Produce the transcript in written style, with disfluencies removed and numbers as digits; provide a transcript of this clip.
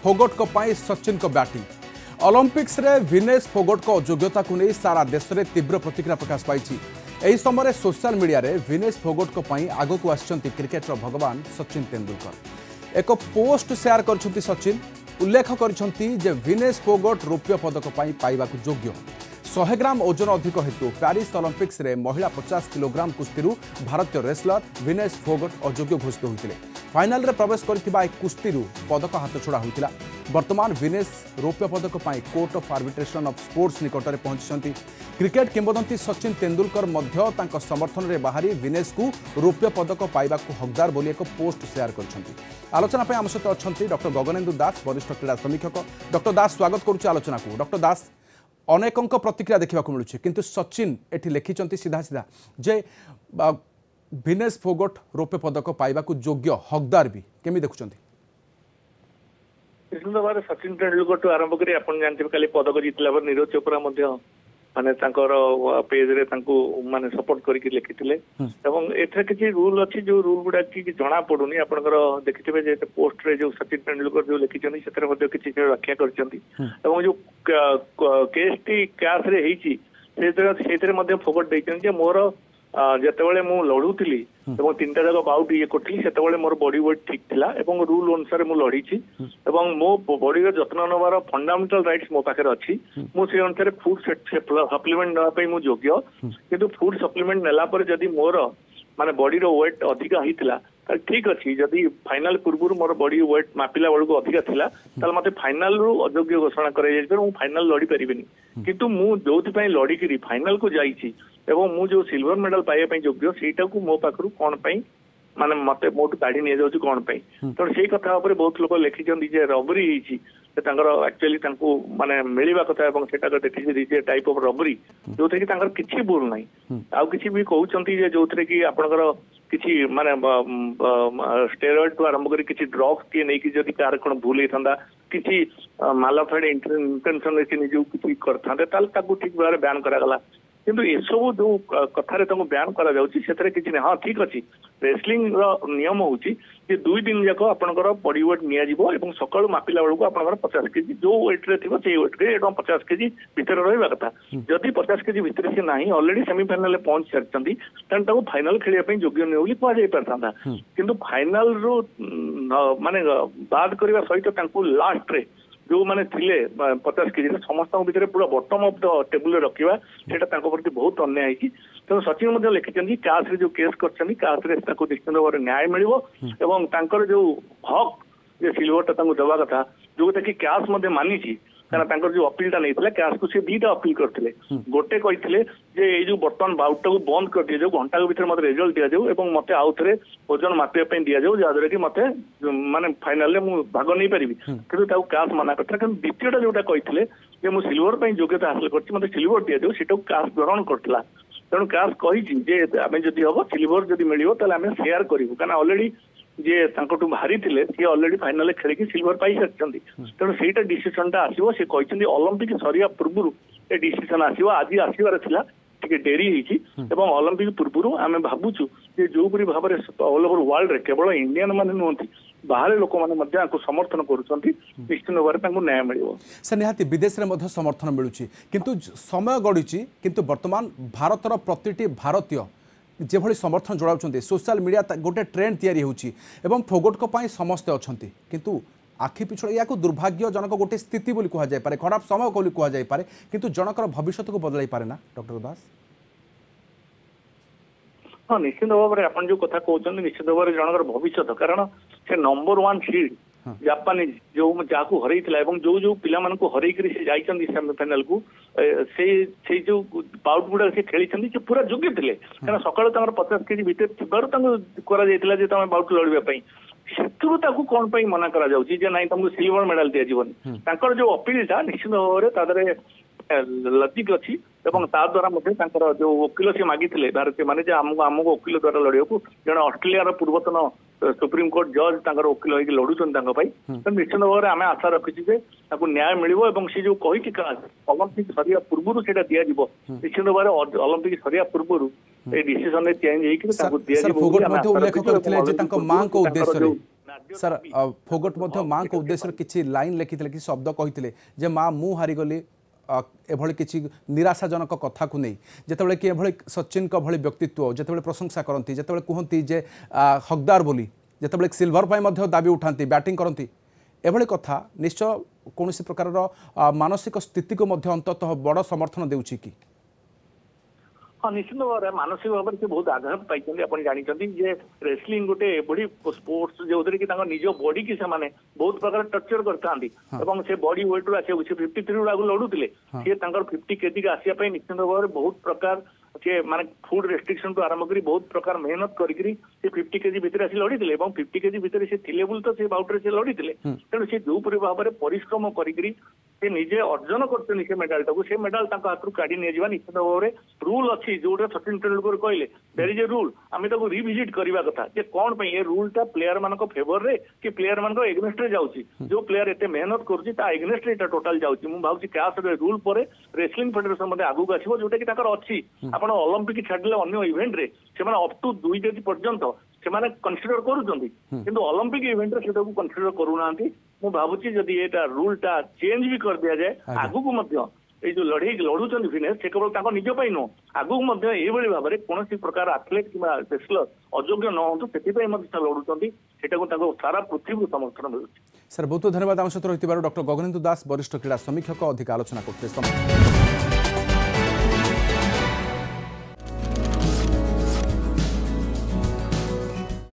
फोगट को पाई सचिन को batting Olympics रे विनेश फोगट को अयोग्यता को नहीं सारा देश में तीव्र प्रतिक्रिया प्रकाश पाई यही समय सोशल मीडिया रे विनेश फोगट को पाई आगो को आछंती क्रिकेटर भगवान सचिन तेंदुलकर एक पोस्ट शेयर करछंती सचिन उल्लेख करछंती जे विनेश फोगट रौप्य पदक पाई पाइबाकु योग्य 100 ग्राम ओजन अधिक हेतु प्यारिस ओलंपिक्स रे महिला 50 किलोग्राम कुस्ती भारतीय रेसलर विनेश फोगट अयोग्य घोषित होते फाइनल रे प्रवेश करथिबा कुस्ती पदक हाथ छड़ा होता वर्तमान विनेश रौप्य पदक पाई court of arbitration of sports निकट में पहुंची क्रिकेट किंवदंती सचिन तेंदुलकर मध्य तांको समर्थन रे बाहरी विनेश को रौप्य पदक पाइबाकु हकदार बोली एक पोस्ट शेयर करछंती आलोचना पे आम सहित अच्छा डॉक्टर गगनेन्दु दास वरिष्ठ क्रीड़ा समीक्षक डॉक्टर दास स्वागत करुच्चे आलोचना को डॉक्टर दास अनेकों प्रतिक्रिया देखा मिलूँ किंतु सचिन एटी लिखिं सीधा सीधा जे विनेश फोगट रौप्य पदक पाइबाकु योग्य हकदार भी केमी देखुं निश्चित भाव सचिन तेंदुलकर आरंभ कर जानते काली पदक जीतला नीरज चोपड़ा माने पेज रे माने सपोर्ट करके लिखिथिले एवं एथे किछि रूल अछि जो रूल गुडा कि जना पडुनी आपनकर देखिथिबे जे पोस्ट रे जो सचिन तेंदुलकर जो लिखिछनी सेतर मध्ये किछि व्याख्या करछंती एवं जो केस टी क्यास रे हेछि सेतर मध्ये फोकट दैछन जे मोर जेतेबेले मु लढुतिली एवं तीनटा जगह बाउट ये करथिली सेतेबेले मोर बॉडी वेट ठीक थिला एवं रूल अनुसार मु लढिछि एवं मो बॉडी रे जत्न नबार फंडामेंटल राइट्स मो पाखे अछि मु से अनुसार फूड सप्लीमेंट नबा पई मु योग्य किंतु फूड सप्लीमेंट नेला पर जदी मोर माने बॉडी रो वेट अधिक हितला ठीक अच्छी जदि फाइनाल पूर्व मोर बॉडी वेट मापिला बेलू अधिक थिला ताल मते फाइनाल रु अयोग्य घोषणा कर फाइनाल लड़ी पारिबेनी किंतु मु जोथि लड़िकी फाइनाल को जाइछि एवं मु जो सिल्वर मेडल पाइबा योग्य सेटा को मो पाखरु कोन पई माने मते मोट काढी नि जाउछि कोन पई तो सेही कथा ऊपर बहुत लोग लिखिछन्ती जे रबरी हिछि एक्चुअली माने मिलवा कथा एवं सेटा देखिए टाइप ऑफ रबरी जो थे कि किसी भूल ना आउ किसी भी कहते जो थे कि आपंकर किसी माने स्टेरॉइड टू आरंभ कर किसी ड्रग्स किए नहीं कि जदि कार कौन भूल होता किसी मालाफाइड इंटेंशन निजू किसी करते ठीक भाव में बैन करागला किंतु ये सब जो कथार ब्यान कर हाँ ठीक अच्छे रेसलिंग नियम हूँ 2 दिन जाक आपंकर बॉडी वेट नि सका मापिला बेलू आप 50 केजी जो वेट रे थी से वेट रे 50 केजी भितर रहा कथा जदि 50 केजी भितर से ना अलरेडी सेमिफाइनाल पहुंच सारी फाइनाल खेलने योग्य नहीं बोली कहुता किंतु फाइनाल रु माने बाद करने सहित लास्ट रे जो मैंने थिले 50 केजी समस्त भितर पूरा बॉटम ऑफ द टेबल रखा सेटा प्रति बहुत अन्याय है तेणु सचिन लिखिं काश जो केस कर निश्चित भाव में न्याय मिल जो हक जे सिल्वरटा देवा कथा जो कि कैश मानी कारण जो अपीलटा नहीं कैश को सी 2टा अपील करते गोटे कहते ये जो बर्तमान बाउटा को बंद कर दि जाऊ घंटा भर मत रिजल्ट दि जाऊ और मत आउ थे ओजन मापा दि जाऊ जहाद्वारा कि मत माने फाइनाल में भाग नहीं पारि कि कैश मना करता द्वितीयटा जोटा कहते मुझे सिल्वर योग्यता हासिल कर मत सिल्वर दि जाऊ सीटा कैश ग्रहण करता तेणु कैश कही आम जदि हम सिल्वर जब मिले आम सेयार करूँ क्या अलरेडी जे बाहरी थे सी अलरेडी फाइनाल खेल सिल्वर पाई सारी तेणु सहीटा डिसीजनटा आसो सी कहते ओलंपिक सरिया पूर्व ए डिसीजन आसो आज आसबार था टे डेरी होती ओलंपिक पूर्व आम भावुँ जो भाव में ऑल ओवर वर्ल्ड रे केवल इंडियन माने नुहति बाहर लोक मैंने समर्थन करुँच निश्चित भाव में न्याय मिल से निहाती विदेश में समर्थन मिलूँ किंतु समय गड़ी किंतु वर्तमान भारतर प्रति भारतीय जे भली समर्थन जोड़ाउछन्ते सोशल मीडिया गोटे ट्रेंड तैयारी होउछि एवं फोगट को पाई समस्त अछन्ते किंतु आखि पिछड़ या दुर्भाग्यजनक गोटे स्थिति बोली कह जाय पारे खराब समय बोली कह जाय पारे किंतु जनकर भविष्य को बदलाई पारे ना डॉक्टर दास हाँ निश्चित भाव में आप जो कथा कहते निश्चित भाव में जनकर भविष्य कारण से नंबर 1 सीड जापानीज जो जहाँ हरई जो जो पिला हरईक सेमिफाइनाल को से जो बाउट गुड़ा से खेली पूरा योग्य थे क्या सका 50 केजी भितर थी बाउट लड़ाई से कौन मना करा सिल्वर मेडल दि जावन जो अपीलटा निश्चित भाव में लजिक अच्छी द्वारा जो वकिल से मागिले भारतीय माने आमको वकिल द्वारा लड़ाई जन ऑस्ट्रेलिया पूर्वतन सुप्रीम कोर्ट जज वकिल होगी लड़ुन निश्चित भाव में आम आशा रखी न्याय मिल सी जो कही ओलंपिक सरिया पूर्व से दि जाव निश्चित भाव में ओलंपिक सरिया पूर्व डिसीजन चेंज सर फोगट माँ को उद्देश्य किसी लाइन लिखी कि शब्द कही जे माँ मु हारीगली एभली किसी निराशाजनक कथा को नहीं जितेबाला कि एभली सचिन का भली व्यक्तित्व जितेबाला प्रशंसा करती जितेबाला कहती जे हकदार बोली जितेबाला सिल्वर पर दाबी उठाती बैटिंग करती एभली कथा निश्चय कौन प्रकार मानसिक स्थिति को अंततः बड़ समर्थन देउछि कि हाँ निश्चित भाव में मानसिक भाव से बहुत आघात पाई आप जानते जे रेसलिंग गोटे एभली स्पोर्ट्स जो कि निज बॉडी की से बहुत प्रकार टर्चर करता से बॉडी वेट रू आसे 53 आगु लड़ुले सी 50 केजी के आसापी निश्चित भाव में बहुत प्रकार सी माने फूड रेस्ट्रिक्शन तो आरंभ करी बहुत प्रकार मेहनत करी 50 केजी भितर आसी लड़ी 50 केजी भितर से थिले बोल तो से बाउंड्री से लड़ी तेणु से जो भाव में परिश्रम करी से निजे अर्जन करते से मेडाल टाक से मेडाल हाथ काढ़ी नहीं निश्चित भाव में रूल अच्छी जो सचिन तेंदुलकर कहले देयर इज ए रूल आम रिविजिट करवा कथा जे कौन पे ये रूलटा प्लेयर मान फेवर रे कि प्लेयर मान एग्नेस्ट रे जाउची जो प्लेयर एते मेहनत करूची ता एग्नेस्ट रे टोटल जाउची मु भाउची क्यास रूल पर रेसलिंग फेडरेशन मध्ये आगु आसीबो जोटा कि ताकर अछि आपण ओलंपिक छाडले अन्य इवेंट रे से अप टू 2 केजी पर्यंत से कनसीडर करूछंती किंतु ओलंपिक इवेंट रे सेटा को कनसीडर करूनांती मु भाबुची जदी एटा रूलटा चेंज भी कर दिया जाए आगु को मध्य ये जो लड़े लड़ुंट फिनेस से केवल निज नुह आगू ये भाव में कौन प्रकार आथलेट कि रेसलर अयोग्य न हो से लड़ुंट सारा पृथ्वी को समर्थन मिलूँ। सर बहुत धन्यवाद आम सहित रही डॉक्टर गगनेन्दु दास वरिष्ठ क्रीड़ा समीक्षक अधिक आलोचना करते।